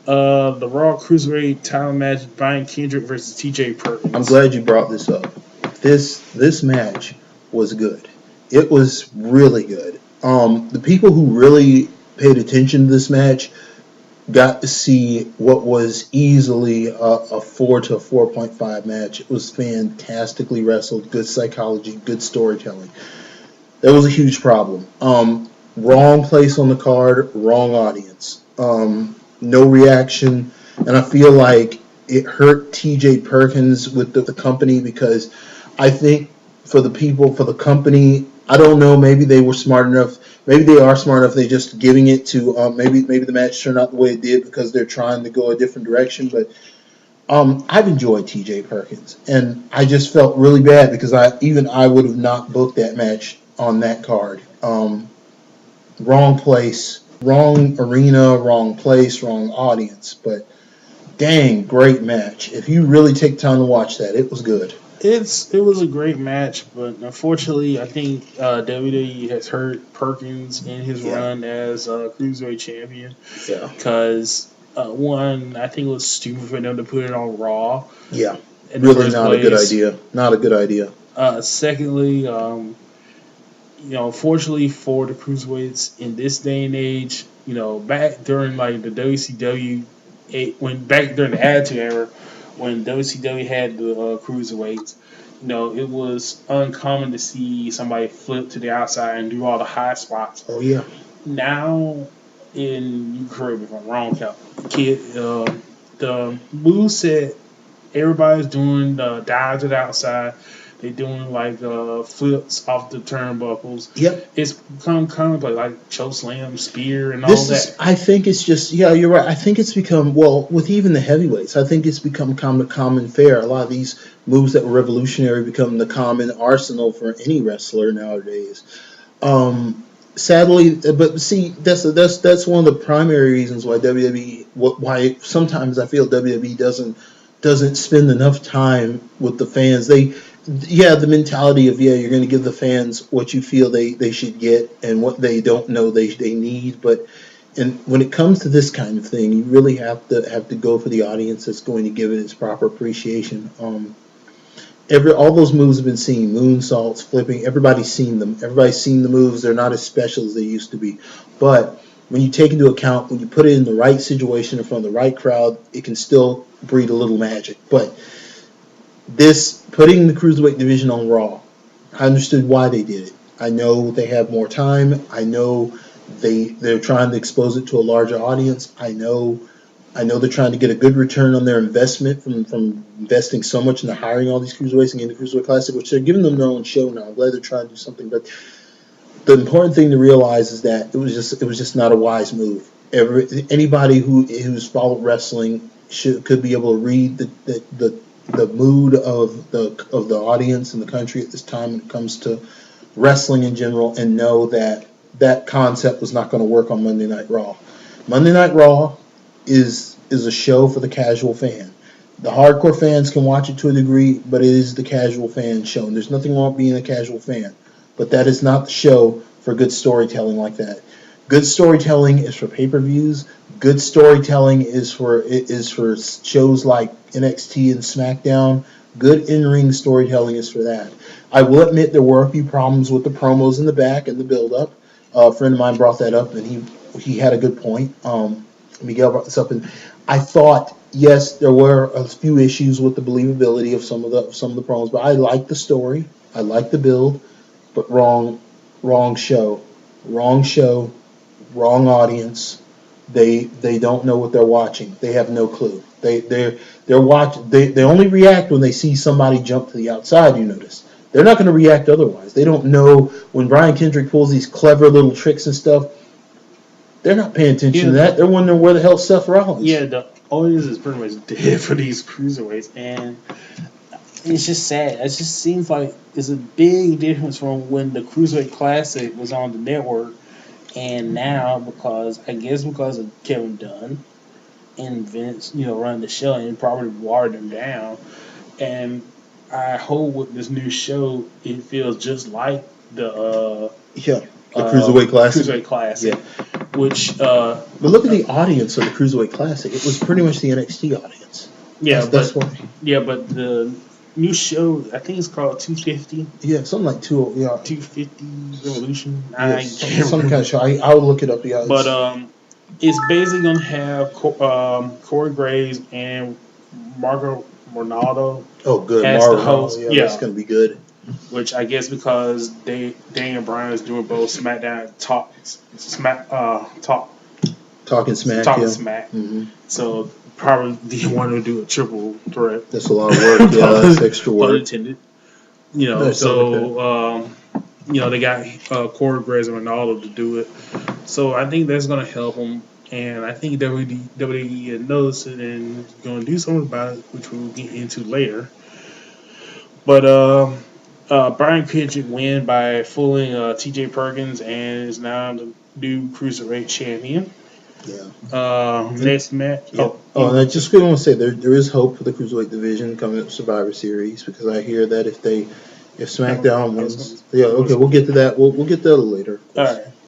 The Raw Cruiserweight title match: Brian Kendrick versus T.J. I'm Perkins. glad you brought this up. This match was good. It was really good. The people who really paid attention to this match got to see what was easily a 4 to 4.5 match. It was fantastically wrestled, good psychology, good storytelling. That was a huge problem. Wrong place on the card, wrong audience. No reaction, and I feel like it hurt T.J. Perkins with the company because I think for the people, for the company, I don't know. Maybe they were smart enough. Maybe they are smart enough. They just giving it to maybe the match turned out the way it did because they're trying to go a different direction. But I've enjoyed T.J. Perkins, and I just felt really bad because I would have not booked that match on that card. Wrong place, wrong arena, wrong place, wrong audience. But dang, great match. If you really take time to watch that, it was good. It was a great match, but unfortunately, I think WWE has hurt Perkins in his Yeah, run as Cruiserweight champion. yeah, Because one, I think it was stupid for them to put it on Raw yeah. in the Really first not a good place. idea. Not a good idea. Secondly, fortunately for the cruiserweights in this day and age, back during like the WCW, when back during the Attitude Era, when WCW had the cruiserweights, it was uncommon to see somebody flip to the outside and do all the high spots. Oh yeah, Now, you correct me if I'm wrong, kid, the move set everybody's doing dives to the outside. They're doing like flips off the turnbuckles. yep. It's become commonplace, like choke slam, spear, and all This is. that. I think it's just. Yeah, you're right. I think it's become with even the heavyweights. I think it's become common fare. A lot of these moves that were revolutionary become the common arsenal for any wrestler nowadays. Sadly, but see, that's one of the primary reasons why WWE, why sometimes I feel WWE doesn't spend enough time with the fans. The mentality of you're going to give the fans what you feel they should get and what they don't know they need, but and when it comes to this kind of thing, you really have to go for the audience that's going to give it its proper appreciation. All those moves have been seen, moonsaults, flipping. Everybody's seen them. Everybody's seen the moves. They're not as special as they used to be, but when you take into account when you put it in the right situation in front of the right crowd, it can still breed a little magic. But this putting the cruiserweight division on Raw, I understood why they did it. I know they have more time. I know they're trying to expose it to a larger audience. I know they're trying to get a good return on their investment from investing so much into hiring all these cruiserweights and getting the Cruiserweight Classic, which they're giving them their own show now. I'm glad they're trying to do something, but the important thing to realize is that it was just not a wise move. Anybody who's followed wrestling could be able to read the mood of the audience in the country at this time when it comes to wrestling in general and know that that concept was not going to work on Monday Night Raw. Monday Night Raw is a show for the casual fan. The hardcore fans can watch it to a degree, but it is the casual fan show. And there's nothing wrong with being a casual fan. But that is not the show for good storytelling like that. Good storytelling is for pay-per-views. Good storytelling is for shows like NXT and SmackDown. Good in-ring storytelling is for that. I will admit there were a few problems with the promos in the back and the build-up. A friend of mine brought that up, and he had a good point. Miguel brought this up, and I thought yes, there were a few issues with the believability of some of the promos, but I liked the story, I liked the build, but wrong show, wrong show, wrong audience. They don't know what they're watching. They have no clue. They only react when they see somebody jump to the outside. You notice they're not going to react otherwise. They don't know when Brian Kendrick pulls these clever little tricks and stuff. They're not paying attention Yeah, to that. They're wondering where the hell's Seth Rollins. yeah. The audience is pretty much dead for these cruiserweights, and it's just sad. It just seems like it's a big difference from when the Cruiserweight Classic was on the network and now because of Kevin Dunn and Vince, running the show and probably watered them down. And I hope with this new show, it feels just like the Yeah, the Cruiserweight Classic. Cruiserweight Yeah, Classic. which But look at the audience of the Cruiserweight Classic. It was pretty much the NXT audience. That's why. Yeah, but the new show, I think it's called 250. Yeah, something like 250 Revolution. Yeah, I can't some remember. kind of show. I would look it up. Yeah, But it's basically gonna have Corey Graves and Marco Ronaldo oh, good, as the Mauro. host. Yeah, that's gonna be good. Which I guess because Daniel Bryan is doing both SmackDown Talking smack. Talking Yeah. Smack. Mm-hmm. So probably they want to do a triple threat. That's a lot of work. Yeah, that's extra Pun work. intended. They got Corey Graves and Ronaldo to do it. So I think that's gonna help them. And I think WWE knows it and is going to do something about it, which we'll get into later. But Brian Kendrick win by fooling T.J. Perkins and is now the new Cruiserweight champion. Yeah. Next match. Yeah. And I just want to say there is hope for the Cruiserweight division coming up Survivor Series, because I hear that if SmackDown wins, yeah, okay, we'll get to that. We'll get to that later. All right.